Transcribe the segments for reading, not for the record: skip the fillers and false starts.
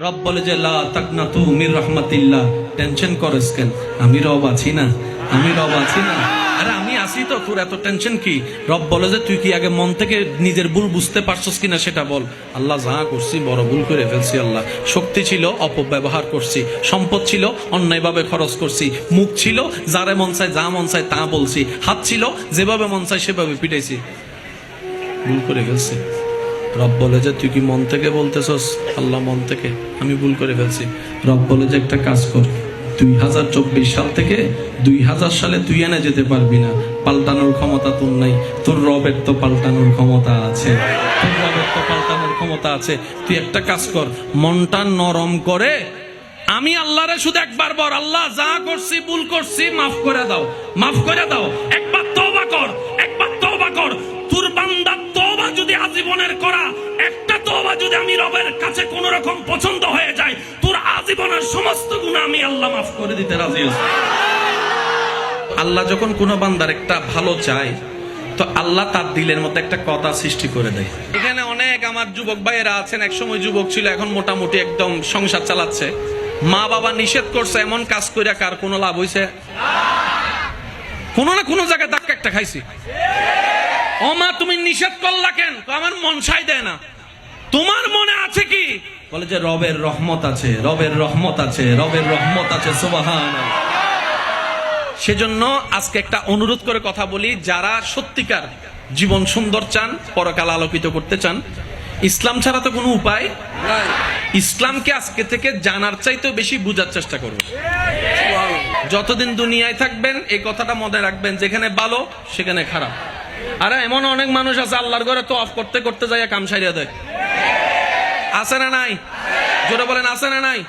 রব বলে যে লা তাকনাতু মির রাহমাতিল্লাহ, টেনশন করস কেন? আমি রব আছি না, আমি রব আছি না। আরে আমি আছি তো, তোর এত টেনশন কি? রব বলে যে তুই কি আগে মন থেকে নিজের ভুল বুঝতে পারছস কিনা সেটা বল। আল্লাহ যা করছি বড় ভুল করে ফেলছি। আল্লাহ শক্তি ছিল অপব্যবহার করছি, সম্পদ ছিল অন্যায়ভাবে খরচ করছি, মুখ ছিল যারে মন চায় যা মন চায় তা বলছি, হাত ছিল যেভাবে মন চায় সেভাবে পিটাইছি, ভুল করে ফেলছি। রব বলে যে তুই কি মন থেকে বলতেছস? আল্লাহ মন থেকে, আমি ভুল করে ফেলছি। রব বলে যে একটা কাজ কর, 2024 সাল থেকে 2000 সালে তুই এনে যেতে পারবি না, পাল্টানোর ক্ষমতা তোর নাই, তোর রবের তো পাল্টানোর ক্ষমতা আছে, তোর রবের তো পাল্টানোর ক্ষমতা আছে। তুই একটা কাজ কর, মনটা নরম করে আমি আল্লাহরে শুধু একবার বল, আল্লাহ যা করছি ভুল করছি মাফ করে দাও, মাফ করে দাও। একবার তওবা কর, একবার তওবা কর। তোর বান্দা তওবা যদি আজীবনের করা একটা তওবা যদি আমি রবের কাছে কোন রকম পছন্দ হয়ে যায়, তোর আজীবনের সমস্ত গুনাহ আমি আল্লাহ মাফ করে দিতে রাজি আছি। আল্লাহ যখন কোন বান্দার একটা ভালো চায় তো আল্লাহ তার দিলের মধ্যে একটা কথা সৃষ্টি করে দেয়। এখানে অনেক আমার যুবক ভাইয়েরা আছেন, এক সময় যুবক ছিল, এখন মোটামুটি একদম সংসার চালাচ্ছে। মা বাবা নিষেধ করছে, এমন কাজ করে কার কোনো লাভ হইছে? কোনো না কোনো জায়গায় ধাক্কা একটা খাইছি। ও মা তুমি নিষেধ করলা কেন? আমার মন সায় দেয় না। তোমার মনে আছে কি? বলে যে রবের রহমত আছে, রবের রহমত আছে, রবের রহমত আছে। সুবহানাল্লাহ। সেজন্য আজকে একটা অনুরোধ করে কথা বলি, যারা সত্যিকার জীবন সুন্দর চান, পরকাল আলোকিত করতে চান, ইসলাম ছাড়া তো কোনো উপায় নাই। ইসলামকে আজকে থেকে জানার চাইতেও বেশি বুঝার চেষ্টা করবেন। যতদিন দুনিয়ায় থাকবেন এই কথাটা মনে রাখবেন, যেখানে ভালো সেখানে খারাপ। আরে এমন অনেক মানুষ আছে আল্লাহর ঘরে তো অফ করতে করতে যায় কাম সারিয়া দেয়, আছে না নাই? জোরে বলেন আছে না নাই?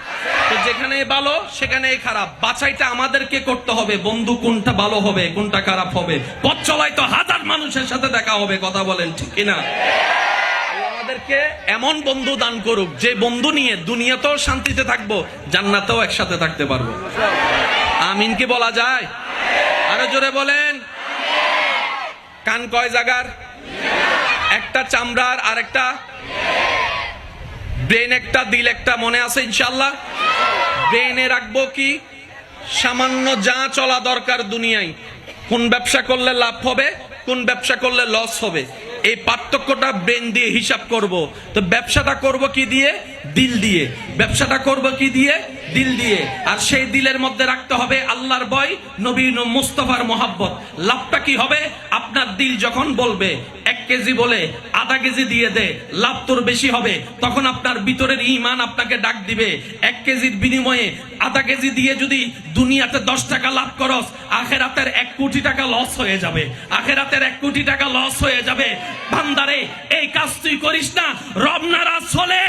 তো যেখানে ভালো সেখানেই খারাপ। বাছাইটা আমাদেরকে করতে হবে, বন্ধু কোনটা ভালো হবে কোনটা খারাপ হবে। পথ চলাই তো হাজার মানুষের সাথে দেখা হবে, কথা বলেন ঠিক কিনা? আমাদেরকে এমন বন্ধু দান করুক যে বন্ধু নিয়ে দুনিয়াতেও শান্তিতে থাকবো, জান্নাতেও একসাথে থাকতে পারবো। আমিন কি বলা যায়? আরো জোরে বলেন। কান কয় জায়গার? একটা চামড়ার, আর একটা ব্রেন, একটা দিল একটা, মনে আছে ইনশাআল্লাহ? ব্রেনে রাখবো কি? সামান্য যা চলা দরকার দুনিয়ায়, কোন ব্যবসা করলে লাভ হবে, কোন ব্যবসা করলে লস হবে, এই পার্থক্যটা ব্রেন দিয়ে হিসাব করব। তো ব্যবসাটা করব কি দিয়ে? দিল দিয়ে। ব্যবসাটা করব কি দিয়ে? দিল দিয়ে। আর সেই দিলের মধ্যে রাখতে হবে আল্লাহর ভয়, নবী মুস্তাফার মোহাব্বত। লাভটা কি হবে? আপনার দিল যখন বলবে 1 কেজি বলে আধা কেজি দিয়ে দে, লাভ তোর বেশি হবে। তখন আপনার ভিতরের ঈমান আপনাকে ডাক দিবে, 1 কেজির বিনিময়ে আধা কেজি দিয়ে যদি দুনিয়াতে 10 টাকা লাভ করস, আখেরাতের 1 কোটি টাকা লস হয়ে যাবে, আখেরাতের 1 কোটি টাকা লস হয়ে যাবে। বান্দারে এই কাজ তুই করিস না, রব নারাজ হলে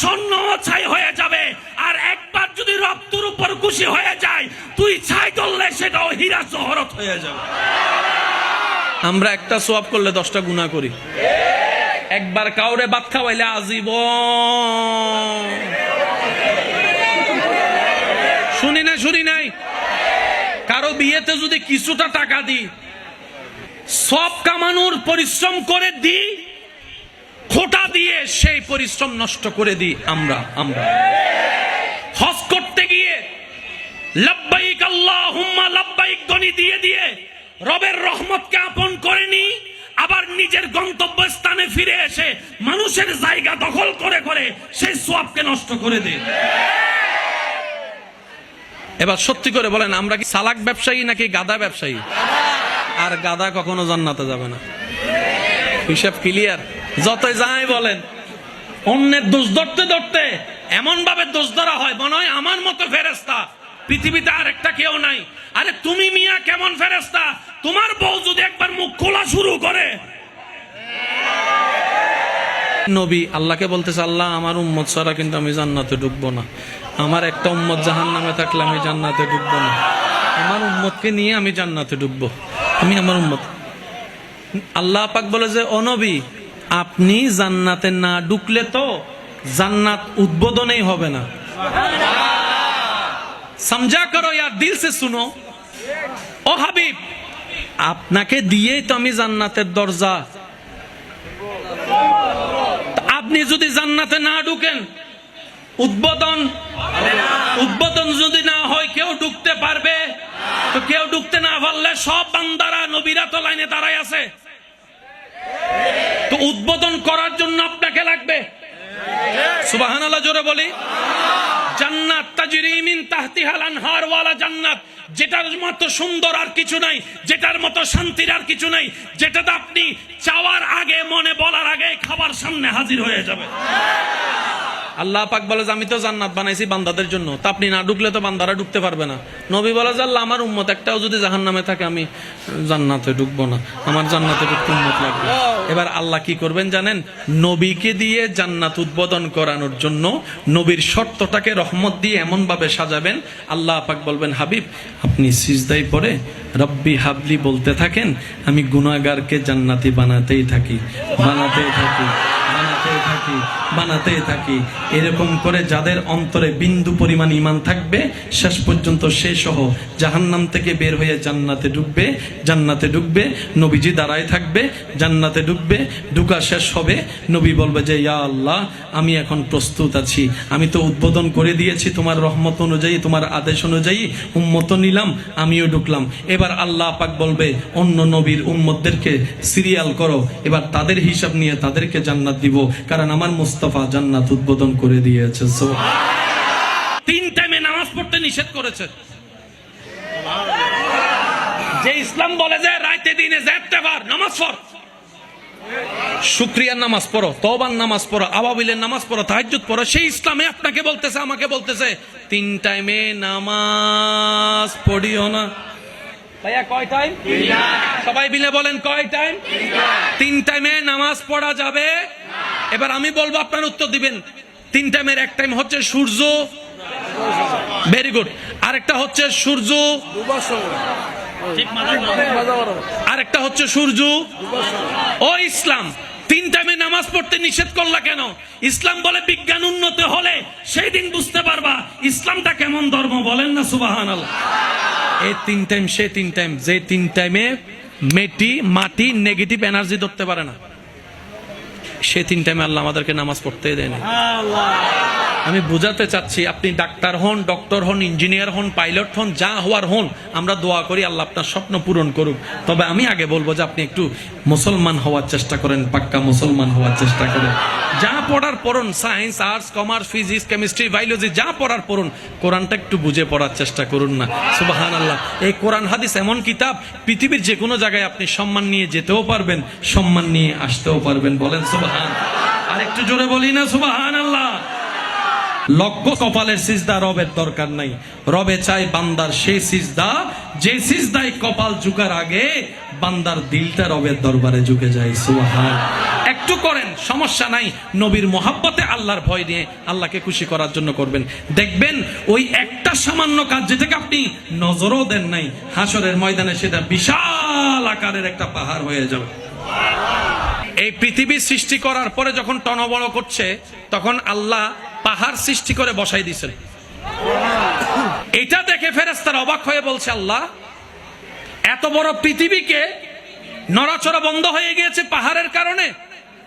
স্বর্ণ ছাই হয়ে যাবে। আর একবার যদি রব তোর উপর খুশি হয়ে যায়, তুই ছাই করলে সেটাও হীরা জহরত হয়ে যাবে। আমরা একটা সওয়াব করলে 10টা গুনাহ করি। একবার কাউরে ভাত খাওয়াইলে আজীবন। শুনি নাই? কারো বিয়েতে যদি কিছুটা টাকা দিই, সব কামানোর পরিশ্রম করে দিই, খোটা দিয়ে সেই পরিশ্রম নষ্ট করে দিই। আমরা হজ করতে গিয়ে লাব্বাইক আল্লাহুম্মা লাব্বাইক ধ্বনি দিয়ে দিয়ে রবের রহমতকে আপন করে নি, আবার নিজের গন্তব্যস্থানে ফিরে এসে মানুষের জায়গা দখল করে করে সেই সওয়াবকে নষ্ট করে দেয়। এবার সত্যি করে বলেন, আমরা কি সালাক ব্যবসায়ী নাকি গাদা ব্যবসায়ী? আর গাদা কখনো জান্নাতে যাবে না। হিসাব ক্লিয়ার? যতই যাই বলেন, অন্যের দোষ ধরতে ধরতে এমন ভাবে দোষ ধরা হয় মনে হয় আমার মতো ফেরেশতা পৃথিবীতে আর একটা কেউ নাই। আরে তুমি মিয়া কেমন ফেরেশতা? তোমার বউ যদি একবার মুখ খোলা শুরু করে, নবী আল্লাহকে বলতেছে, আল্লাহ আমার উম্মত ছাড়া কিন্তু আমি জান্নাতে ঢুকবো না, আমার একটা উম্মত জাহান্নামে থাকলে আমি জান্নাতে ঢুকবো না, আমার উম্মতকে নিয়ে আমি জান্নাতে ঢুকবো, আমি আমার উম্মত। আল্লাহ পাক বলে যে ও নবী, আপনি জান্নাতে না ঢুকলে তো জান্নাত উদ্বোধনই হবে না। সমঝা করো ইয়ার, দিল সে শুনো। ও হাবিব, আপনাকে দিয়েই তো আমি জান্নাতের দরজা। আপনি যদি জান্নাতে না ঢুকেন উদ্বোধন উদ্বোধন যদি না হয় কেউ ঢুকতে পারবে? তো কেউ ঢুকতে না পারলে সব বান্দারা নবীরা তো লাইনে দাঁড়ায় আছে। তো উদ্বোধন করার জন্য আপনাকে লাগবে। সুবহানাল্লাহ জোরে বলি। জান্নাত তাজরি মিন তাহতিহাল আনহার ওয়ালা জান্নাত, যেটার মতো সুন্দর আর কিছু নাই, যেটার মতো শান্তির আর কিছু নাই, যেটাতে আপনি চাওয়ার আগে মনে বলার আগে খাবার সামনে হাজির হয়ে যাবে। আল্লাহ পাক বলে যে আমি তো জান্নাত বানাইছি বান্দাদের জন্য, তা আপনি না ঢুকলে তো বান্দারা ঢুকতে পারবে না। নবী বলে যে আল্লাহ আমার উম্মত একটাও যদি জাহান্নামে থাকে আমি জান্নাতে ঢুকবো না, আমার জান্নাতে ঢুকতে উম্মত লাগবে। এবার আল্লাহ কি করবেন জানেন? নবীকে দিয়ে জান্নাত উদ্বোধন করানোর জন্য নবীর শর্তটাকে রহমত দিয়ে এমন ভাবে সাজাবেন, আল্লাহ পাক বলবেন হাবিব আপনি সিজদায় পড়ে রব্বি হাবলি বলতে থাকেন, আমি গুনাহগারকে জান্নাতি বানাতেই থাকি, বানাতেই থাকি, বানাতেই থাকি, বানাতেই থাকি। এরকম করে যাদের অন্তরে বিন্দু পরিমাণ ঈমান থাকবে শেষ পর্যন্ত সে সহ জাহান্নাম থেকে বের হয়ে জান্নাতে ঢুকবে। জান্নাতে ঢুকবে, নবীজি দাঁড়ায় থাকবে, জান্নাতে ঢুকবে, ঢুকা শেষ হবে, নবী বলবে যে ইয়া আল্লাহ আমি এখন প্রস্তুত আছি, আমি তো উদ্বোধন করে দিয়েছি তোমার রহমত অনুযায়ী, তোমার আদেশ অনুযায়ী উম্মত নিলাম, আমিও ঢুকলাম। এবার আল্লাহ পাক বলবে অন্য নবীর উম্মতদেরকে সিরিয়াল করো, এবার তাদের হিসাব নিয়ে তাদেরকে জান্নাত দিব, কারণ আমার মুস্তাফা জান্নাত উদ্বোধন করে দিয়েছে। তিন টাইমে নামাজ পড়তে নিষেধ করেছে। যে ইসলাম বলে যে রাতে দিনে যেতেবার নামাজ পড়, শুকরিয়ার নামাজ পড়ো, তওবার নামাজ পড়ো, আওয়াবিলের নামাজ পড়ো, তাহাজ্জুদ পড়ো, সেই ইসলামে আপনাকে বলতেছে, আমাকে বলতেছে তিন টাইমে নামাজ পড়িও না। ভাইয়া কয় টাইম? সবাই মিলে বলেন কয় টাইম? তিন টাইমে নামাজ পড়া যাবে। এবার আমি বলবো আপনার উত্তর দিবেন। তিন টাইমের এক টাইম হচ্ছে সূর্য, ভেরি গুড, আরেকটা হচ্ছে সূর্য, আরেকটা হচ্ছে সূর্য ও ইসলাম। তিন টাইমে নামাজ পড়তে নিষেধ করলা কেন? ইসলাম বলে বিজ্ঞান উন্নত হলে সেই দিন বুঝতে পারবা ইসলামটা কেমন ধর্ম, বলেন না সুবহানাল্লাহ। এই তিন টাইম সে তিন টাইম, যে তিন টাইমে মাটি নেগেটিভ এনার্জি ধরতে পারে না, সে তিন টাইমে আল্লাহ আমাদেরকে নামাজ পড়তে দেয় না। আমি বুঝাতে চাচ্ছি, আপনি ডাক্তার হন, ডক্টর হন, ইঞ্জিনিয়ার হন, পাইলট হন, যা হওয়ার হন, আমরা দোয়া করি আল্লাহ আপনার স্বপ্ন পূরণ করুক। তবে আমি আগে বলবো যে আপনি একটু মুসলমান হওয়ার চেষ্টা করেন, পাক্কা মুসলমান হওয়ার চেষ্টা করেন। যা পড়ার পড়ুন, science, arts, commerce, physics, chemistry, biology, যা পড়ার পড়ুন, কোরআনটা একটু বুঝে পড়ার চেষ্টা করুন না। সুবহানাল্লাহ। এই কোরআন হাদিস এমন কিতাব, পৃথিবীর যে কোনো জায়গায় আপনি সম্মান নিয়ে যেতেও পারবেন, সম্মান নিয়ে আসতেও পারবেন, বলেন সুবহান। আর একটু জোরে বলি না সুবহানাল্লাহ। লক্ষ কপালের সিজদা রবের দরকার নাই, রবে চাই বান্দার সেই সিজদা যে সিজদায় কপাল ঝুঁকার আগে বান্দার দিলটা রবের দরবারে ঝুঁকে যায়। সুবহান। একটু করেন, সমস্যা নাই, নবীর মোহাব্বতে আল্লাহর ভয় নিয়ে আল্লাহকে খুশি করার জন্য করবেন। দেখবেন ওই একটা সামান্য কাজ যেটাকে আপনি নজরও দেন নাই, হাসরের ময়দানে সেটা বিশাল আকারের একটা পাহাড় হয়ে যাবে। এই পৃথিবী সৃষ্টি করার পরে যখন টনবড় করছে, তখন আল্লাহ পাহাড় সৃষ্টি করে বসাই দিয়েছেন। এটা দেখে ফেরেশতারা অবাক হয়ে বলছে আল্লাহ এত বড় পৃথিবীকে নড়াচড়া বন্ধ হয়ে গিয়েছে পাহাড়ের কারণে,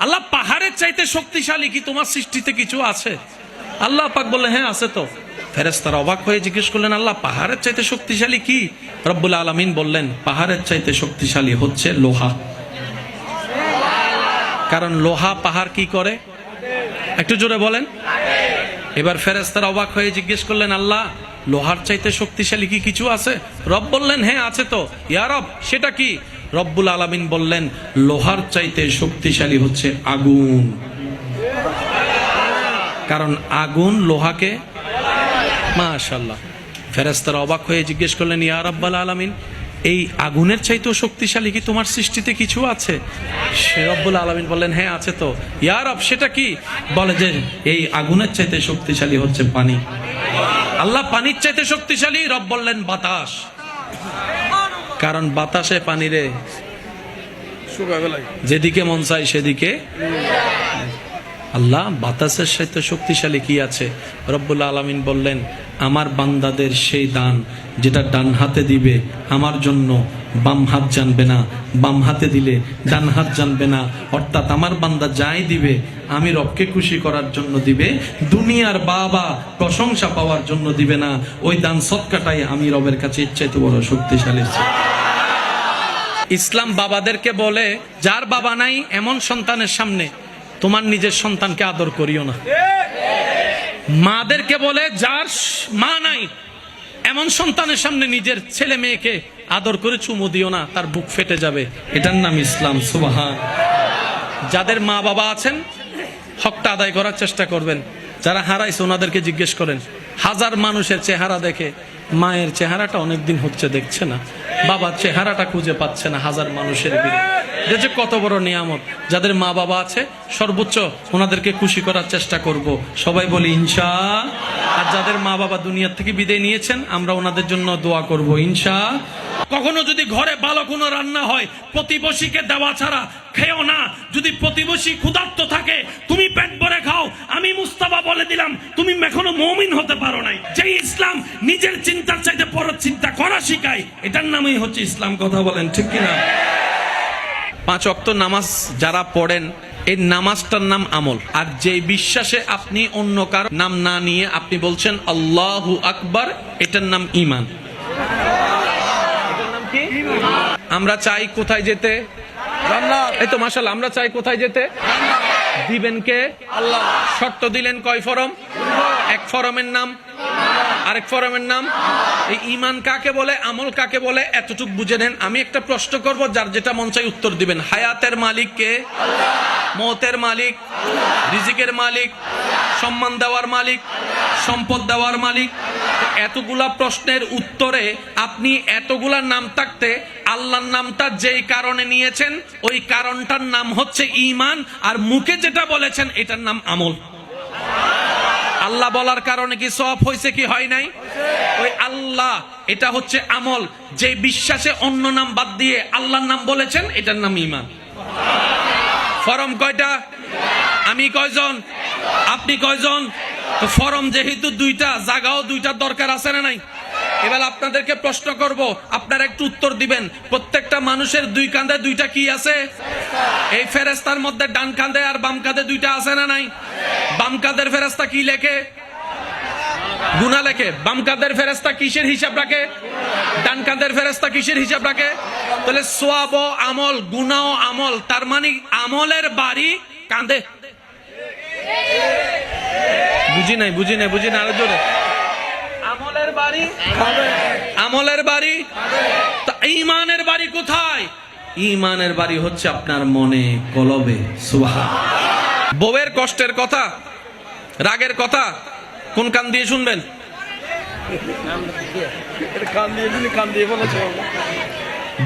আল্লাহ পাহাড়ের চাইতে শক্তিশালী কি তোমার সৃষ্টিতে কিছু আছে? আল্লাহ পাক বললেন হ্যাঁ আছে তো। ফেরেশতারা অবাক হয়ে জিজ্ঞেস করলেন আল্লাহ পাহাড়ের চাইতে শক্তিশালী কি? রব্বুল আলামিন বললেন পাহাড়ের চাইতে শক্তিশালী হচ্ছে লোহা। কারণ লোহা পাহাড় কি করে? একটু জোরে বলেন। এবার ফেরেশতারা অবাক হয়ে জিজ্ঞেস করলেন আল্লাহ লোহার চাইতে শক্তিশালী কি কিছু আছে? রব বললেন হ্যাঁ আছে তো। ইয়া রব সেটা কি? রব্বুল আলামিন বললেন লোহার চাইতে শক্তিশালী হচ্ছে আগুন। কারণ আগুন লোহাকে, মাশাআল্লাহ। ফেরেশতারা অবাক হয়ে জিজ্ঞেস করলেন ইয়া রাব্বাল আলামিন এই আগুনের চাইতেও শক্তিশালী কি তোমার সৃষ্টিতে কিছু আছে? সে রব্বুল আলামিন বললেন হ্যাঁ আছে তো। ইয়া রব সেটা কি? বলে যে এই আগুনের চাইতে শক্তিশালী হচ্ছে পানি। আল্লাহ পানির চাইতে শক্তিশালী? রব বললেন বাতাস। কারণ বাতাসে পানিরে যেদিকে মন চায় সেদিকে। আল্লাহ বাতাসের সাথে শক্তিশালী কি আছে? রব্বুল আলামিন বললেন আমার বান্দাদের সেই দান যেটা ডান হাতে দিবে আমার জন্য বাম হাত জানবে না, বাম হাতে দিলে ডান হাত জানবে না। অর্থাৎ আমার বান্দা যাই দিবে আমি রবকে খুশি করার জন্য দিবে, দুনিয়ার বাবা প্রশংসা পাওয়ার জন্য দিবে না। ওই দান সদকাটাই আমি রবের কাছে ইচ্ছাইতে বড় শক্তিশালী। ইসলাম বাবাদেরকে বলে যার বাবা নাই এমন সন্তানের সামনে তোমার নিজের সন্তানকে আদর করিও না। মাদেরকে বলে যার মা নাই এমন সন্তানের সামনে নিজের ছেলে মেয়েকে আদর করে চুমু দিও না, তার বুক ফেটে যাবে। এটার নাম ইসলাম। সুবহান। যাদের মা বাবা আছেন হকটা আদায় করার চেষ্টা করবেন। যারা হারাইছে ওনাদেরকে জিজ্ঞেস করেন, হাজার মানুষের চেহারা দেখে মায়ের চেহারাটা অনেকদিন হচ্ছে দেখছে না, বাবার চেহারাটা খুঁজে পাচ্ছে না হাজার মানুষের ভিড়ে। এটা যে কত বড় নিয়ামত। যাদের মা বাবা আছে সর্বোচ্চ ওনাদেরকে খুশি করার চেষ্টা করব, সবাই বলি ইনশাআল্লাহ। আর যাদের মা বাবা দুনিয়ার থেকে বিদায় নিয়েছেন আমরা ওনাদের জন্য দোয়া করব ইনশাআল্লাহ। কখনো যদি ঘরে ভালো কোনো রান্না হয় প্রতিবেশীকে দেওয়া ছাড়া খেও না। যদি প্রতিবেশী ক্ষুধার্ত থাকে তুমি পেট ভরে খাও। আমি মুস্তাফা বলে দিলাম তুমি এখনো মুমিন হতে পারো নাই। যে ইসলাম নিজের চিন্তার চাইতে পরের চিন্তা করা শিখায়, এটার নামই হচ্ছে ইসলাম। কথা বলেন ঠিক কিনা? 5 ওয়াক্ত নামাজ যারা পড়েন এই নামাজটার নাম আমল। আর যে বিশ্বাসে আপনি অন্য কার নাম না নিয়ে আপনি বলছেন আল্লাহু আকবার, এটার নাম ঈমান। আমরা চাই কোথায় যেতে? জান্নাত। এই তো মাশাআল্লাহ, আমরা চাই কোথায় যেতে? জান্নাত। দিবেন কে? আল্লাহ। শর্ত দিলেন কয় ফরম? এক ফরমের নাম, আরেক ফরমের নাম। এই ঈমান কাকে বলে, আমল কাকে বলে এতটুক বুঝে নেন। আমি একটা প্রশ্ন করব, যার যেটা মন চাই উত্তর দিবেন। হায়াতের মালিক কে? আল্লাহ। মওতের মালিক? রিজিকের মালিক? সম্মান দেওয়ার মালিক? সম্পদ দেওয়ার মালিক? এতগুলা প্রশ্নের উত্তরে আপনি এতগুলা নাম থাকতে আল্লাহর নামটা যেই কারণে নিয়েছেন ওই কারণটার নাম হচ্ছে ঈমান, আর মুখে যেটা বলেছেন এটার নাম আমল। আল্লাহ বলার কারণে কি সওয়াব হয়েছে কি হয় নাই? ওই আল্লাহ এটা হচ্ছে আমল। যে বিশ্বাসে অন্য নাম বাদ দিয়ে আল্লাহর নাম বলেছেন এটার নাম ঈমান। ফরম কয়টা? আমি কয়জন? আপনি কয়জন? তো ফরম যেহেতু দুইটা, জায়গাও দুইটার দরকার আছে না নাই? এবার আপনাদেরকে প্রশ্ন করব, আপনারা একটু উত্তর দিবেন। প্রত্যেকটা মানুষের দুই কাঁধে দুইটা কি আছে? এই ফেরেশতার মধ্যে ডান কাঁধে আর বাম কাঁধে দুইটা আছে না নাই? বাম কাঁধের ফেরেশতা কি লেখে? গুনাহ লেখে। বাম কাঁধের ফেরেশতা কিসের হিসাব রাখে? ডান কাঁধের ফেরেশতা কিসের হিসাব রাখে? তাহলে সওয়াব ও আমল, গুনাহ ও আমল, তার মানে আমলের বাড়ি কাঁধে। বুঝি নাই আরো জোরে। আমলের বাড়ি কাঁধে, আমলের বাড়ি। তা ঈমানের বাড়ি কোথায়? ঈমানের বাড়ি হচ্ছে আপনার মনে, কলবে। সুবহানাল্লাহ। বউয়ের কষ্টের কথা, রাগের কথা কোন কান দিয়ে শুনবেন?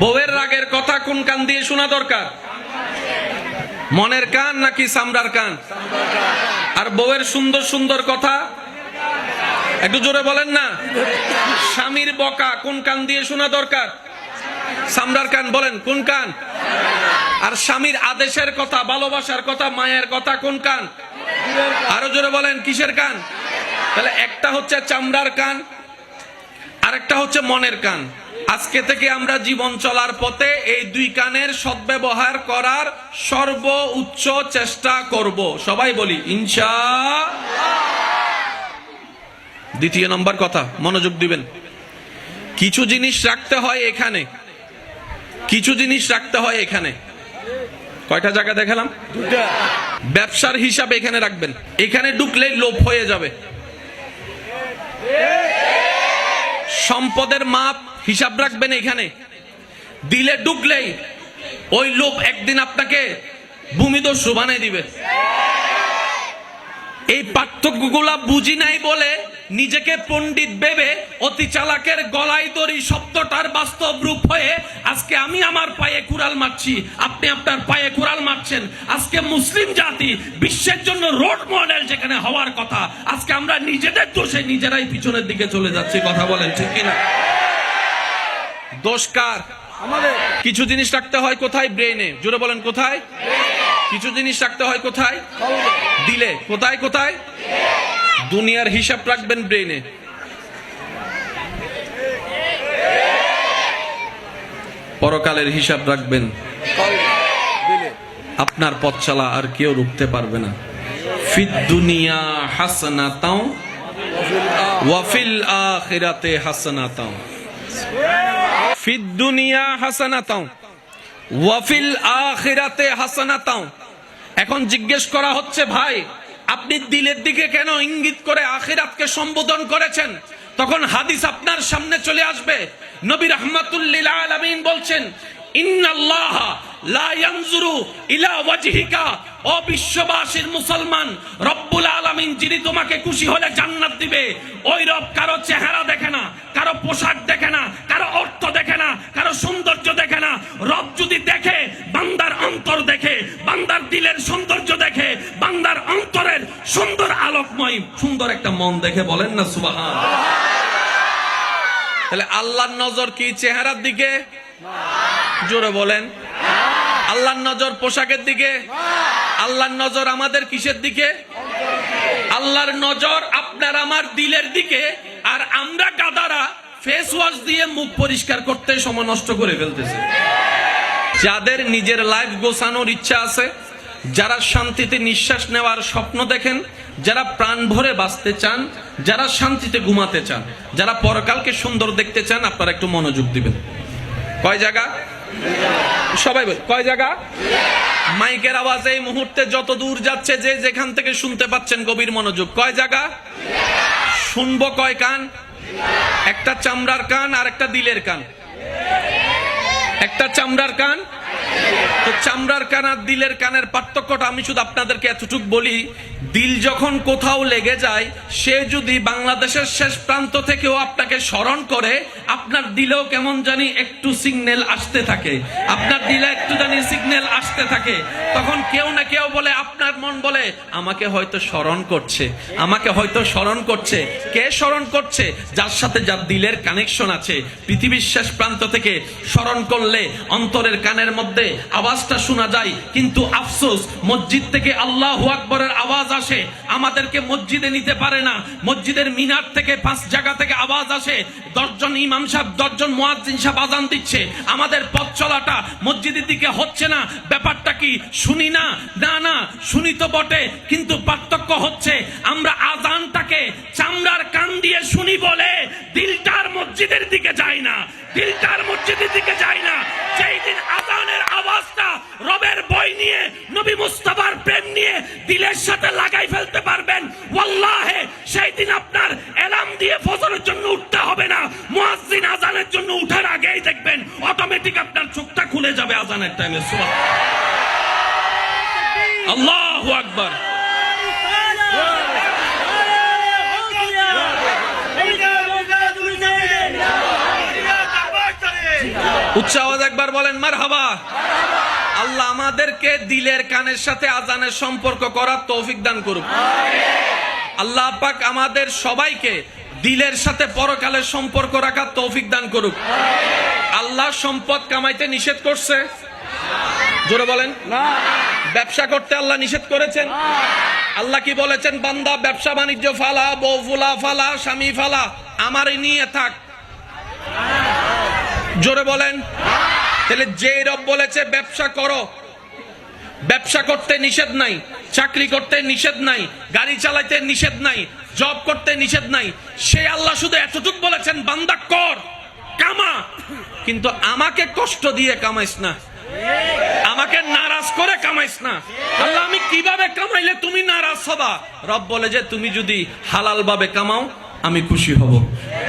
বউয়ের রাগের কথা কোন কান দিয়ে শোনা দরকার? মনের কান নাকি চামড়ার কান? আর বউয়ের সুন্দর সুন্দর কথা একটু জোরে বলেন না। স্বামীর বকা কোন কান দিয়ে শোনা দরকার? চামড়ার কান। বলেন কোন কান? আর স্বামীর আদেশের কথা, ভালোবাসার কথা, মায়ের কথা কোন কান? আরো জোরে বলেন কিসের কান? তাহলে একটা হচ্ছে চামড়ার কান, আরেকটা হচ্ছে মনের কান। আজকে থেকে আমরা জীবন চলার পথে এই দুই কানের সদ্ব্যবহার করার সর্বোচ্চ চেষ্টা করব। সবাই বলি ইনশাআল্লাহ। দ্বিতীয় নম্বর কথা, মনোযোগ দিবেন। কিছু জিনিস রাখতে হয় এখানে, কিছু জিনিস রাখতে হয় এখানে। কয়টা জায়গা দেখালাম? দুটো। ব্যবসার হিসাব এখানে রাখবেন, এখানে ঢুকলেই লোভ হয়ে যাবে। সম্পদের মাপ হিসাব রাখবেন এখানে, দিলে ঢুকলেই ওই লোভ একদিন আপনাকে ভূমিদস্যু বানিয়ে দিবে। এই পার্থক্যগুলা বুঝি নাই বলে নিজেকে পণ্ডিত ভেবে অতি চালাকের গলায় দড়ি শব্দটার বাস্তব রূপ হয়ে আজকে আমি আমার পায়ে কুড়াল মারছি, আপনি আপনার পায়ে কুড়াল মারছেন। আজকে মুসলিম জাতি বিশ্বের জন্য রোল মডেল যেখানে হওয়ার কথা, আজকে আমরা নিজেদের দোষে নিজেরাই পিছনের দিকে চলে যাচ্ছি। কথা বলেন ঠিক কিনা? দোষ কার? আমাদের। কিছু জিনিস রাখতে হয় কোথায়? ব্রেইনে। জোরে বলেন কোথায়? কিছু জিনিস রাখতে হয় কোথায়? দিলে। কোথায় কোথায়? দুনিয়ার হিসাব রাখবেন ব্রেইনে। পরকালের হিসাব রাখবেন, আপনার পথ চলা আর কেউ রুখতে পারবে না। ফিদ দুনিয়া হাসানাতাও ওয়া ফিল আখিরাতে হাসানাতাও, ফিদ দুনিয়া হাসানাতাও ওয়া ফিল আখিরাতে হাসানাতাও। এখন জিজ্ঞেস করা হচ্ছে, ভাই আপনি দিলের দিকে কেন ইঙ্গিত করে আখিরাতকে সম্বোধন করেছেন? তখন হাদিস আপনার সামনে চলে আসবে। নবী রাহমাতুল লিল আলামিন বলছেন, ইন্নাল্লাহা লা ইয়ানজুরু ইলা ওয়াজহিকা, ও বিশ্ববাসীর মুসলমান, রব্বুল আলামিন যিনি তোমাকে খুশি হলে জান্নাত দিবে, ওই রব কারো চেহারা দেখে না, কারো পোশাক দেখে না, কারো অর্থ দেখে না, কারো সৌন্দর্য দেখে না। রব যদি দেখে, বান্দার অন্তর দেখে, বান্দার দিলের সৌন্দর্য দেখে, বান্দার অন্তরের সুন্দর আলোকময় সুন্দর একটা মন দেখে। বলেন না সুবহানাল্লাহ। তাহলে আল্লাহর নজর কি চেহারার দিকে? জোরে বলেন। আল্লাহর নজর পোশাকের দিকে? আল্লাহর নজর আমাদের কিসের দিকে? আল্লাহর নজর আপনার আমার দিলের দিকে। আর আমরা গাদারা ফেস ওয়াশ দিয়ে মুখ পরিষ্কার করতে সময় নষ্ট করে ফেলতেছে। যাদের নিজের লাইফ গোছানোর ইচ্ছা আছে, যারা শান্তিতে নিঃশ্বাস নেওয়ার স্বপ্ন দেখেন, যারা প্রাণ ভরে বাঁচতে চান, যারা শান্তিতে ঘুমাতে চান, যারা পরকালকে সুন্দর দেখতে চান, আপনারা একটু মনোযোগ দিবেন। কয় জায়গা? সবাই বল, কয় জায়গা? মাইকের আওয়াজ এই মুহূর্তে যত দূর যাচ্ছে, যে যেখান থেকে শুনতে পাচ্ছেন, গভীর মনোযোগ। কয় জায়গা? শুনবো কয় কান? একটা চামড়ার কান আর একটা দিলের কান। একটা চামড়ার কান। তো চামড়ার কান আর দিলের কানের পার্থক্যটা আমি শুধু আপনাদেরকে এতটুকু বলি, দিল যখন কোথাও লেগে যায়, সে যদি বাংলাদেশের শেষ প্রান্ত থেকেও আপনাকে স্মরণ করে, আপনার দিলেও কেমন জানি একটু সিগন্যাল আসতে থাকে, আপনার দিলে একটু জানি সিগন্যাল আসতে থাকে। তখন কেউ না কেউ বলে, আপনার মন বলে আমাকে হয়তো স্মরণ করছে, আমাকে হয়তো স্মরণ করছে। কে স্মরণ করছে? যার সাথে যার দিলের কানেকশন আছে। পৃথিবীর শেষ প্রান্ত থেকে স্মরণ করলে অন্তরের কানের মধ্যে আওয়াজটা শোনা যায়, কিন্তু আফসোস মসজিদ থেকে আল্লাহু আকবরের আওয়াজ আসে, আমাদেরকে মসজিদে নিতে পারে না। মসজিদের মিনার থেকে 5 জায়গা থেকে আওয়াজ আসে, 10 জন ইমাম সাহেব, 10 জন মুয়াজ্জিন সাহেব আযান দিচ্ছে, আমাদের পথ চলাটা মসজিদের দিকে হচ্ছে না। ব্যাপারটা কি? শুনি না? না না, শুনি তো বটে, কিন্তু পার্থক্য হচ্ছে আমরা আযানটাকে চামড়ার কান দিয়ে শুনি বলে দিলটার মসজিদের দিকে যায় না, দিলটার মসজিদের দিকে যায় না। যেই দিন আযানের আওয়াজটা রবের বই নিয়ে, নবী মুস্তাফার প্রেম নিয়ে দিলের সাথে লাগাই ফেলতে পারবেন, ওয়াল্লাহি সেই দিন আপনার এলার্ম দিয়ে ফজরের জন্য উঠতে হবে না। মুয়াজ্জিন আযানের জন্য উঠার আগেই দেখবেন অটোমেটিক আপনার চোখটা খুলে যাবে আযানের টাইমে। সুবহানাল্লাহ, আল্লাহু আকবার। উচ্চ আওয়াজ একবার বলেন মারহাবা। আল্লাহ আমাদেরকে দিলের কানের সাথে আযানের সম্পর্ক করার তৌফিক দান করুক। আল্লাহ পাক আমাদের সবাইকে দিলের সাথে পরকালের সম্পর্ক রাখার তৌফিক দান করুক। আল্লাহ সম্পদ কামাইতে নিষেধ করছে? জোরে বলেন না। ব্যবসা করতে আল্লাহ নিষেধ করেছেন? আল্লাহ কি বলেছেন? বান্দা ব্যবসা বাণিজ্য ফালা, বউ ফুলা ফালা, স্বামী ফালা, আমারই নিয়ে থাক। জোরে বলেন। তাহলে যে রব বলেছে ব্যবসা করো, ব্যবসা করতে নিষেধ নাই, চাকরি করতে নিষেধ নাই, গাড়ি চালাইতে নিষেধ নাই, জব করতে নিষেধ নাই, সে আল্লাহ শুধু এতটুকু বলেছেন বান্দা কর, কামা, কিন্তু আমাকে কষ্ট দিয়ে কামাইস না, আমাকে নারাজ করে কামাইস না। আল্লাহ আমি কিভাবে কামাইলে তুমি নারাজ হবা? রব বলে যে তুমি যদি হালাল ভাবে কামাও আমি খুশি হব,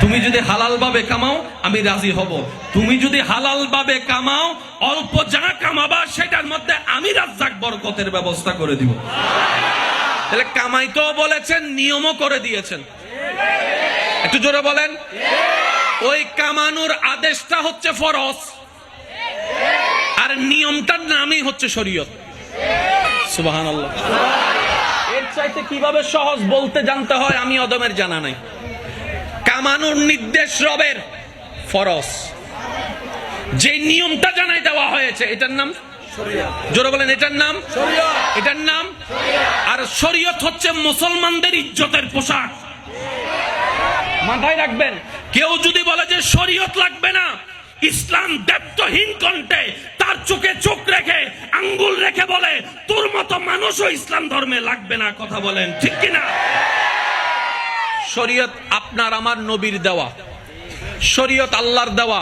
তুমি যদি হালাল ভাবে কামাও আমি রাজি হব, তুমি যদি হালাল ভাবে কামাও অল্প যা কামাবা সেটার মধ্যে আমি রাজ্জাক বরকতের ব্যবস্থা করে দিব। তাহলে কামাইতেও বলেছেন, নিয়মও করে দিয়েছেন। একটু জোরে বলেন। ওই কামানোর আদেশটা হচ্ছে ফরজ, আর নিয়মটার নামই হচ্ছে শরীয়ত। সুবহানাল্লাহ। এর চাইতে কিভাবে সহজ বলতে জানতে হয় আমি অদমের জানা নাই। কামানোর নির্দেশ রবের, ফরজ, যে নিয়মটা জানাই দেওয়া হয়েছে এটার নাম শরীয়ত। জোরে বলেন এটার নাম শরীয়ত, এটার নাম শরীয়ত। আর শরীয়ত হচ্ছে মুসলমানদের ইজ্জতের পোশাক। মাথায় রাখবেন, কেউ যদি বলে যে শরীয়ত লাগবে না, ইসলাম দেবত্বহীন কণ্ঠে তার চোখে চোখ রেখে আঙ্গুল রেখে বলে তোর মতো মানুষও ইসলাম ধর্মে লাগবে না। কথা বলেন ঠিক কিনা? শরীয়ত আপনার আমার নবীর দেওয়া, শরীয়ত আল্লাহর দেওয়া,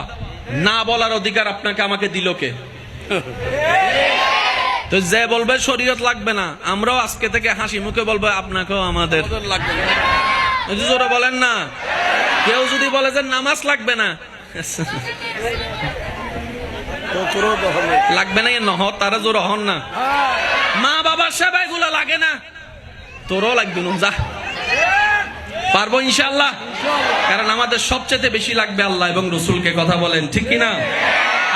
না বলার অধিকার আপনাকে আমাকে দিল কে? তো যে বলবে শরীয়ত লাগবে না, আমরাও আজকে থেকে হাসি মুখে বলবো আপনাকেও আমাদের লাগবে না। জোরে বলেন না। কেউ যদি বলে যে নামাজ লাগবে না, লাগবে না নহ, তারা জোর হন না। মা বাবার সেবাই গুলো লাগে না, তোরও লাগবে না, যা পারবো ইনশাআল্লাহ। কারণ আমাদের সবচেয়ে বেশি লাগবে আল্লাহ এবং রসুলকে। কথা বলেন ঠিক কিনা?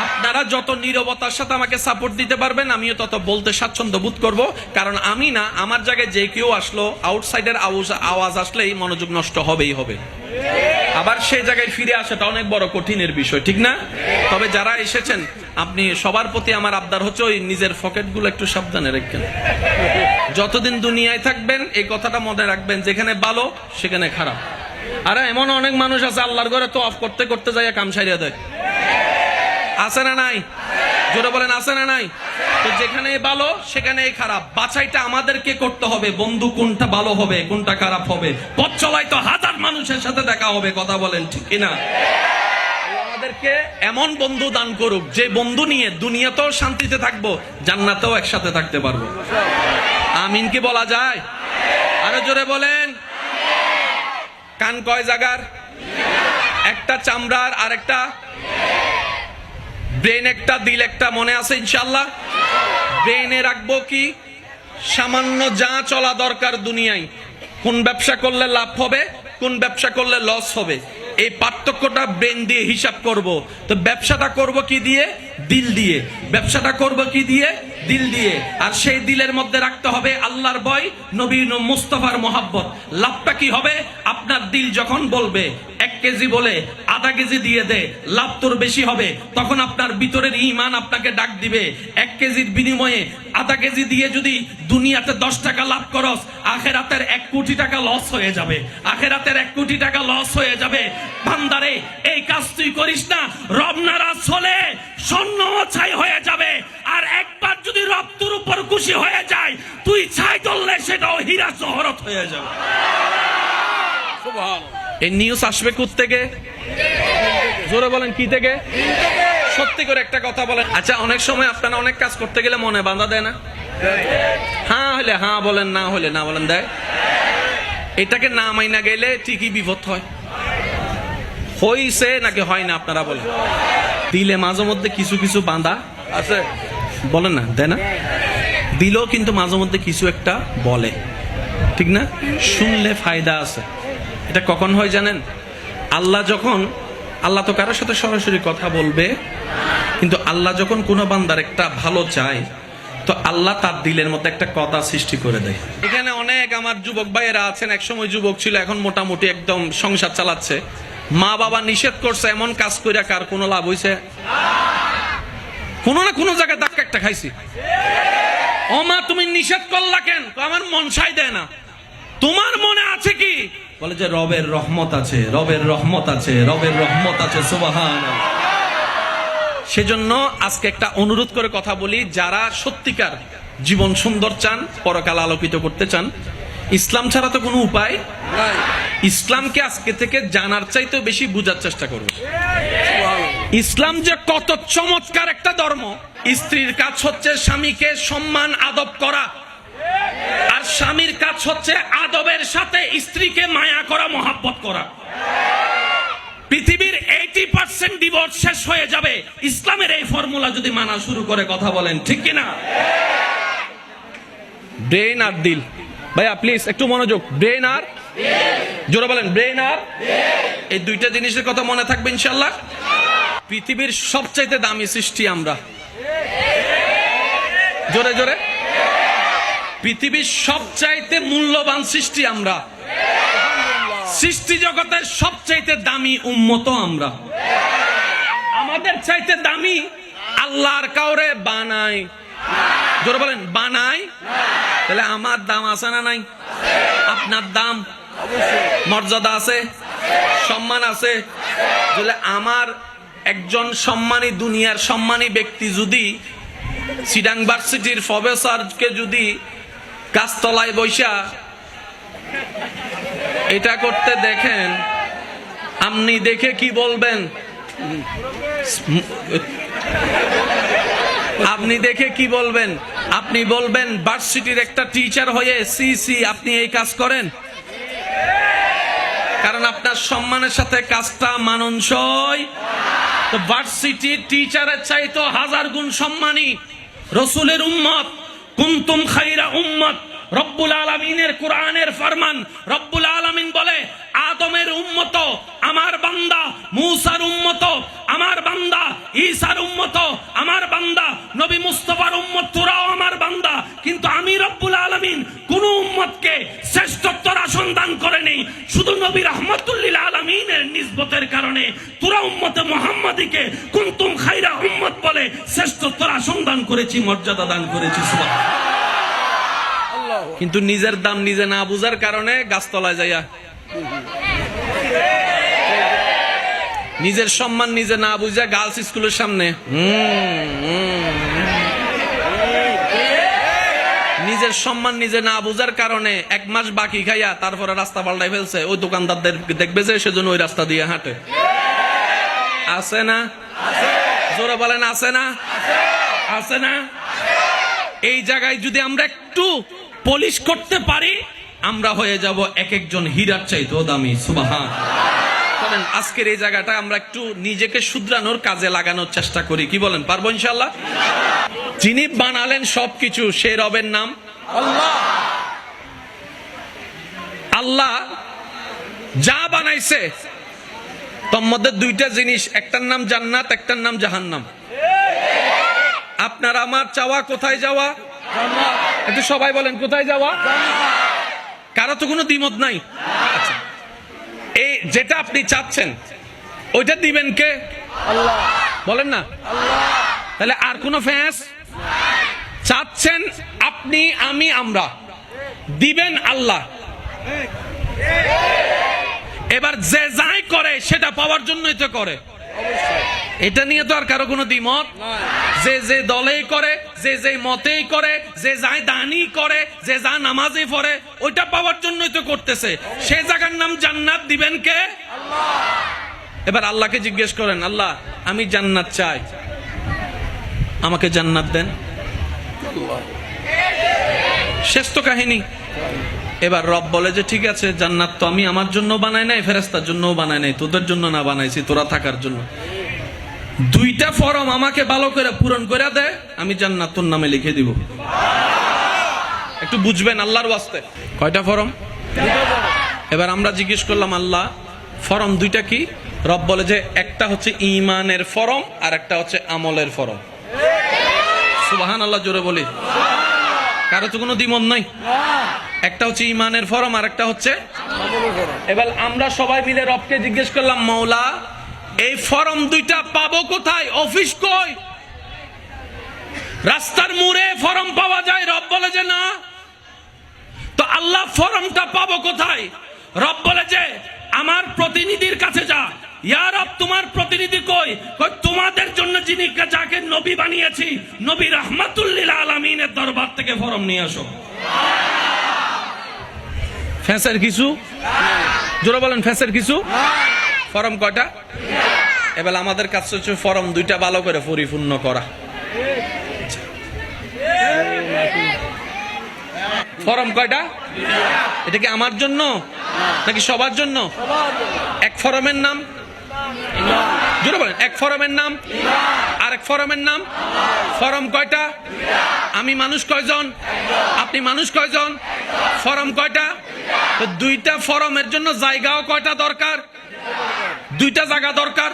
আপনারা যত নীরবতার সাথে আমাকে সাপোর্ট দিতে পারবেন, আমিও তত বলতে স্বাচ্ছন্দ্য বোধ করব। কারণ আমি না, আমার জায়গায় যে কেউ আসলো, আউটসাইডের আওয়াজ আসলেই মনোযোগ নষ্ট হবেই হবে। আবার সেই জায়গায় ফিরে আসাটা অনেক বড় কঠিনের বিষয়, ঠিক না? তবে যারা এসেছেন, আপনি সবার প্রতি আমার আবদার হচ্ছে ওই নিজের পকেটগুলো একটু সাবধানে রাখবেন। যতদিন দুনিয়ায় থাকবেন এই কথাটা মনে রাখবেন, যেখানে ভালো সেখানে খারাপ। আরে এমন অনেক মানুষ আছে আল্লাহর ঘরে তো অফ করতে করতে যাইয়া কাম সারিয়া দেয়, আছে না নাই? জোরে বলেন আছে না নাই? তো যেখানে ভালো সেখানেই খারাপ। বাছাইটা আমাদেরকে করতে হবে, বন্ধু কোনটা ভালো হবে কোনটা খারাপ হবে। পথ চলাই তো হাজার মানুষের সাথে দেখা হবে। কথা বলেন ঠিক কিনা? আমাদেরকে এমন বন্ধু দান করুক যে বন্ধু নিয়ে দুনিয়াতেও শান্তিতে থাকবো, জান্নাতেও একসাথে থাকতে পারবো। আমিন কি বলা যায়? আরো জোরে বলেন। কান কয় জায়গার? একটা চামড়ার, আর একটা ব্রেন, একটা দিল একটা, মনে আছে ইনশাআল্লাহ? ব্রেনে রাখবো কি? সামান্য যা চলা দরকার দুনিয়ায়, কোন ব্যবসা করলে লাভ হবে, কোন ব্যবসা করলে লস হবে, এই পার্থক্যটা ব্রেন দিয়ে হিসাব করব। তো ব্যবসাটা করব কি দিয়ে? দিল দিয়ে। ব্যবসাটা করব কি দিয়ে? দিল দিয়ে। আর সেই দিলের মধ্যে রাখতে হবে আল্লাহর ভয়, নবী মুস্তাফার মোহাব্বত। লাভটা কি হবে? আপনার দিল যখন বলবে 1 কেজি বলে আধা কেজি দিয়ে দে, লাভ তোর বেশি হবে। তখন আপনার ভিতরের ঈমান আপনাকে ডাক দিবে, 1 কেজির বিনিময়ে আধা কেজি দিয়ে যদি দুনিয়াতে 10 টাকা লাভ করস, আখেরাতের 1 কোটি টাকা লস হয়ে যাবে। আখেরাতের 1 কোটি টাকা লস হয়ে যাবে। বান্দারে, এই কাজ তুই করিস না, রব নারাজ হলে স্বর্ণ ছাই হয়ে যাবে। আর একবার যদি রব তোর উপর খুশি হয়ে যায়, তুই ছাই তুললে সেটাও হীরা জহরত হয়ে যাবে। এই নিউজ আসবে কোত্থেকে? জোরে বলেন কি থেকে? সত্যি করে একটা কথা বলেন। আচ্ছা, অনেক সময় আপনারা অনেক কাজ করতে গেলে মনে বাঁধা দেয় না? হ্যাঁ হলে হ্যাঁ বলেন, না হলে না বলেন, দেয়। এটাকে না মাইনা গেলে ঠিকই বিপদ হয়। হইছে নাকি হয় না আপনারা বলেন? দিলে মাঝে মধ্যে কিছু কিছু বাঁধা আছে, বলেন না, দেয় না? দিলেও কিন্তু মাঝে মধ্যে কিছু একটা বলে, ঠিক না? শুনলে ফায়দা আছে। এটা কখন হয় জানেন? আল্লাহ তো কারোর সাথে সরাসরি কথা বলবে, কিন্তু আল্লাহ যখন কোনো বান্দার একটা ভালো চায়, তো আল্লাহ তার দিলের মধ্যে একটা কথা সৃষ্টি করে দেয়। এখানে অনেক আমার যুবক ভাইয়েরা আছেন, একসময় যুবক ছিল, এখন মোটামুটি একদম সংসার চালাচ্ছে। মা বাবা নিষেধ করছে, এমন কাজ করে কার কোনো লাভ হয়েছে? কোনো না কোনো জায়গায় ধাক্কা একটা খাইছি। ও মা, তুমি নিষেধ করলা কেন? আমার মন সায় দেয় না। তোমার মনে আছে কি? বলে যে রবের রহমত আছে, রবের রহমত আছে, রবের রহমত আছে। সুবহানাল্লাহ। সেজন্য আজকে একটা অনুরোধ করে কথা বলি, যারা সত্যিকার জীবন সুন্দর চান, পরকাল আলোকিত করতে চান, ইসলাম ছাড়া তো কোনো উপায় নাই। ইসলামকে আজকে থেকে জানার চাইতেও বেশি বুঝার চেষ্টা করবে। ইসলাম যে কত চমৎকার একটা ধর্ম। স্ত্রীর কাজ হচ্ছে স্বামীকে সম্মান আদব করা, আর স্বামীর কাজ হচ্ছে আদবের সাথে স্ত্রীকে মায়া করা, মহাব্বত করা। পৃথিবীর 80% ডিভোর্স শেষ হয়ে যাবে ইসলামের এই ফর্মুলা যদি মানা শুরু করে। কথা বলেন ঠিক কিনা? ব্রেন আর দিল। ভাইয়া প্লিজ একটু মনোযোগ। ব্রেন আর, জোরে বলেন, ব্রেন আর, এই দুইটা জিনিসের কথা মনে থাকবে ইনশাআল্লাহ। পৃথিবীর সবচাইতে দামি সৃষ্টি আমরা। জোরে জোরে। পৃথিবীর সবচাইতে মূল্যবান সৃষ্টি আমরা। সৃষ্টি জগতের সবচাইতে দামি উম্মত আমরা। আমাদের চাইতে দামি আল্লাহর কাউরে বানাই। জোরে বলেন, বানাই। তাহলে আমার দাম আছে না নাই? আপনার দাম, মর্যাদা আছে, সম্মান আছে। তাহলে আমার একজন সম্মানী দুনিয়ার সম্মানী ব্যক্তি যদি চিটাং ভার্সিটির প্রফেসরকে যদি গাছতলায় বৈশা এটা করতে দেখেন, আপনি দেখে কি বলবেন? আপনি দেখে কি বলবেন? আপনি বলবেন ভার্সিটির একটা টিচার হয়ে সি আপনি এই কাজ করেন? কারণ আপনার সম্মানের সাথে কাজটা মানানসই। তো ভার্সিটির টিচারের চাইতো 1000 গুণ সম্মানী রাসূলের উম্মত। কুনতুম খায়রা উম্মত, রব্বুল আলামিনের কোরআনের ফরমান। রব্বুল আলামিন বলে আদমের উম্মত আমার বান্দা, মূসার উম্মত আমার বান্দা, ঈসার উম্মত আমার বান্দা, নবী মুস্তাফার উম্মত তোরাও আমার বান্দা। কিন্তু আমি রব্বুল আলামিন কোন উম্মতকে শ্রেষ্ঠত্বর আসন দান করেনি, শুধু নবী রাহমাতুল লিল আলামিনের নিসবতের কারণে তোরা উম্মতে মুহাম্মাদীকে কুনতুম খায়রা উম্মত বলে শ্রেষ্ঠত্বর আসন দান করেছি, মর্যাদা দান করেছি। সুবহানাল্লাহ। কিন্তু নিজের দাম নিজে না বুঝার কারণে গাছতলায় যাইয়া, নিজের সম্মান নিজে না বুঝা গার্লস স্কুলের সামনে নিজের সম্মান নিজে না বুঝার কারণে 1 মাস বাকি খাইয়া তারপরে রাস্তা পাল্টাই ফেলছে। ওই দোকানদারদের দেখবে যে সেজন্য ওই রাস্তা দিয়ে হাঁটে। আছে না? জোরে বলেন আছে না? আছে না? এই জায়গায় যদি আমরা একটু পলিশ করতে পারি, আমরা হয়ে যাব এক একজন হীরার চাইতেও দামি। সুবহানাল্লাহ। বলেন আজকের এই জায়গাটা আমরা একটু নিজেকে শুধরানোর কাজে লাগানোর চেষ্টা করি। কি বলেন, পারবো ইনশাআল্লাহ? যিনি বানালেন সবকিছু, সে রবের নাম আল্লাহ। আল্লাহ যা বানাইছে তোর মধ্যে 2টা জিনিস, একটার নাম জান্নাত, একটার নাম জাহান্নাম। আপনার আমার চাওয়া কোথায় যাওয়া? একটু সবাই বলেন কোথায় যাওয়া? কারো তো কোনো দ্বিমত নাই। আচ্ছা, এই যেটা আপনি চাচ্ছেন ওইটা দিবেন কে? আল্লাহ। বলেন না আল্লাহ। তাহলে আর কোনো ফ্যাস? চাচ্ছেন আপনি, আমি, আমরা, দিবেন আল্লাহ। এবার যে যাই করে সেটা পাওয়ার জন্যই তো করে, এটা নিয়ে তো আর কারো কোনো দ্বিমত। যে যে দলেই করে, যে যে মতেই করে, যে যায় দানই করে, যে যা নামাজই পড়ে, ওইটা পাওয়ার জন্যই তো করতেছে। সে জায়গার নাম জান্নাত দিবেন কে? আল্লাহ। এবার আল্লাহকে জিজ্ঞেস করেন, আল্লাহ আমি জান্নাত চাই, আমাকে জান্নাত দেন। শেষ তো কাহিনী। এবার রব বলে যে ঠিক আছে, জান্নাত তো আমি আমার জন্য বানাই নাই, ফেরেশতার জন্যও বানাই নাই, তোদের জন্য না বানাইছি, তোরা থাকার জন্য। 2টা ফরম আমাকে ভালো করে পূরণ করে দে, আমি জান্নাত তোর নামে লিখে দিব। একটু বুঝবেন আল্লাহর ওয়াস্তে। কয়টা ফরম? এবার আমরা জিজ্ঞেস করলাম, আল্লাহ ফরম 2টা কি? রব বলে যে একটা হচ্ছে ঈমানের ফরম আর একটা হচ্ছে আমলের ফরম। সুবহানাল্লাহ, জোরে বলি। কারো তো কোনো দ্বিমত নাই। একটা হচ্ছে ঈমানের ফরম আর একটা হচ্ছে। এবার আমরা সবাই মিলে রবকে জিজ্ঞেস করলাম, মাওলা এই ফরম 2টা পাবো কোথায়? অফিস কই? রাস্তার মোড়ে ফরম পাওয়া যায়? রব বলে যে না। তো আল্লাহ ফরমটা পাবো কোথায়? রব বলে যে আমার প্রতিনিধির কাছে যা। ইয়া রব, তোমার প্রতিনিধি কই? কই তোমাদের জন্য যিনি যাকে নবী বানিয়েছি, নবী রাহমাতুল লিল আলামিনের দরবার থেকে ফরম নিয়ে আসো। ফ্যাসের কিছু? জোরে বলেন ফ্যাসের কিছু? ফরম কয়টা? এবার আমাদের কাজ হচ্ছে ফরম 2টা ভালো করে পরিপূর্ণ করা। ফরম কয়টা? এটা কি আমার জন্য নাকি সবার জন্য? এক ফরমের নাম, জোরে বলেন, এক ফরমের নাম আর এক ফরমের নাম। ফরম কয়টা? আমি মানুষ কয়জন? আপনি মানুষ কয়জন? ফরম কয়টা? তো 2টা ফরমের জন্য জায়গাও কয়টা দরকার? 2টা জায়গা দরকার।